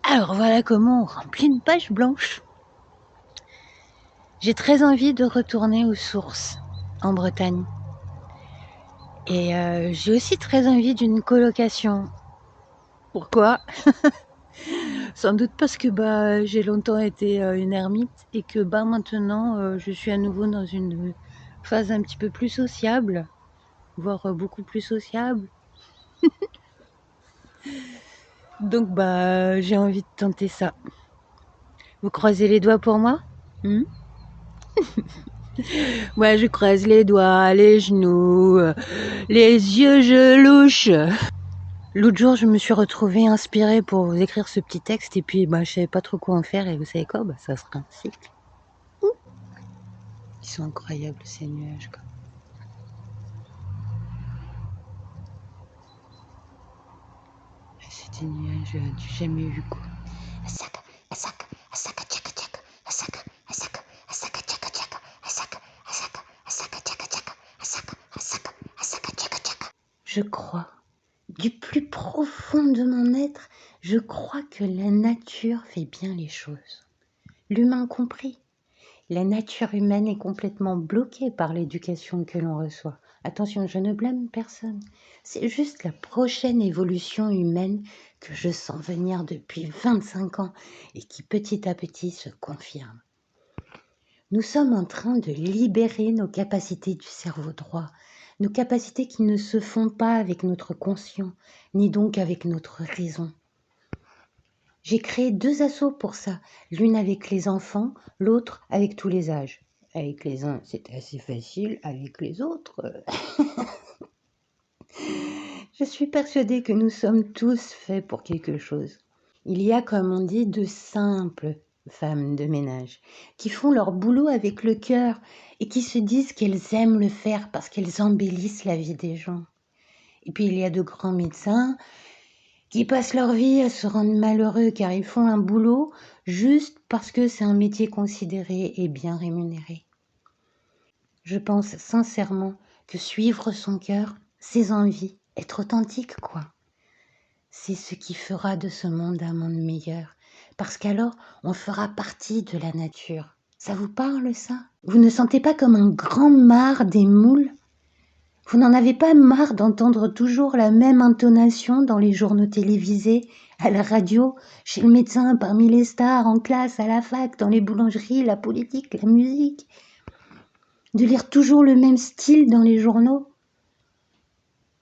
Alors voilà comment on remplit une page blanche. J'ai très envie de retourner aux sources en Bretagne. Et j'ai aussi très envie d'une colocation. Pourquoi? Sans doute parce que j'ai longtemps été une ermite et que maintenant je suis à nouveau dans une phase un petit peu plus sociable, voire beaucoup plus sociable. Donc j'ai envie de tenter ça. Vous croisez les doigts pour moi? Ouais, je croise les doigts, les genoux, les yeux, je louche. L'autre jour, je me suis retrouvée inspirée pour vous écrire ce petit texte et puis je savais pas trop quoi en faire et vous savez quoi? Ça sera un cycle. Ils sont incroyables ces nuages quoi. C'est des nuages du jamais vu quoi. Je crois, du plus profond de mon être, je crois que la nature fait bien les choses. L'humain compris. La nature humaine est complètement bloquée par l'éducation que l'on reçoit. Attention, je ne blâme personne. C'est juste la prochaine évolution humaine que je sens venir depuis 25 ans et qui petit à petit se confirme. Nous sommes en train de libérer nos capacités du cerveau droit, nos capacités qui ne se font pas avec notre conscient, ni donc avec notre raison. J'ai créé 2 assos pour ça, l'une avec les enfants, l'autre avec tous les âges. Avec les uns, c'est assez facile, avec les autres... Je suis persuadée que nous sommes tous faits pour quelque chose. Il y a, comme on dit, de simples femmes de ménage qui font leur boulot avec le cœur et qui se disent qu'elles aiment le faire parce qu'elles embellissent la vie des gens. Et puis il y a de grands médecins qui passent leur vie à se rendre malheureux car ils font un boulot juste parce que c'est un métier considéré et bien rémunéré. Je pense sincèrement que suivre son cœur, ses envies, être authentique quoi, c'est ce qui fera de ce monde un monde meilleur. Parce qu'alors, on fera partie de la nature. Ça vous parle ça? Vous ne sentez pas comme un grand marre des moules? Vous n'en avez pas marre d'entendre toujours la même intonation dans les journaux télévisés, à la radio, chez le médecin, parmi les stars, en classe, à la fac, dans les boulangeries, la politique, la musique? De lire toujours le même style dans les journaux?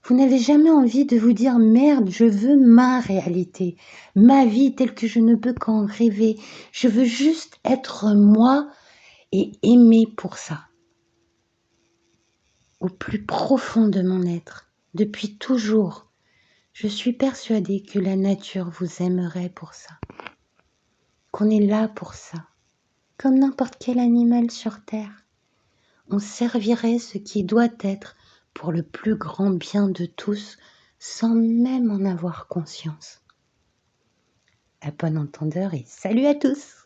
Vous n'avez jamais envie de vous dire « Merde, je veux ma réalité, ma vie telle que je ne peux qu'en rêver. Je veux juste être moi et aimer pour ça. » Au plus profond de mon être, depuis toujours, je suis persuadée que la nature vous aimerait pour ça. Qu'on est là pour ça, comme n'importe quel animal sur terre. On servirait ce qui doit être pour le plus grand bien de tous, sans même en avoir conscience. À bon entendeur et salut à tous!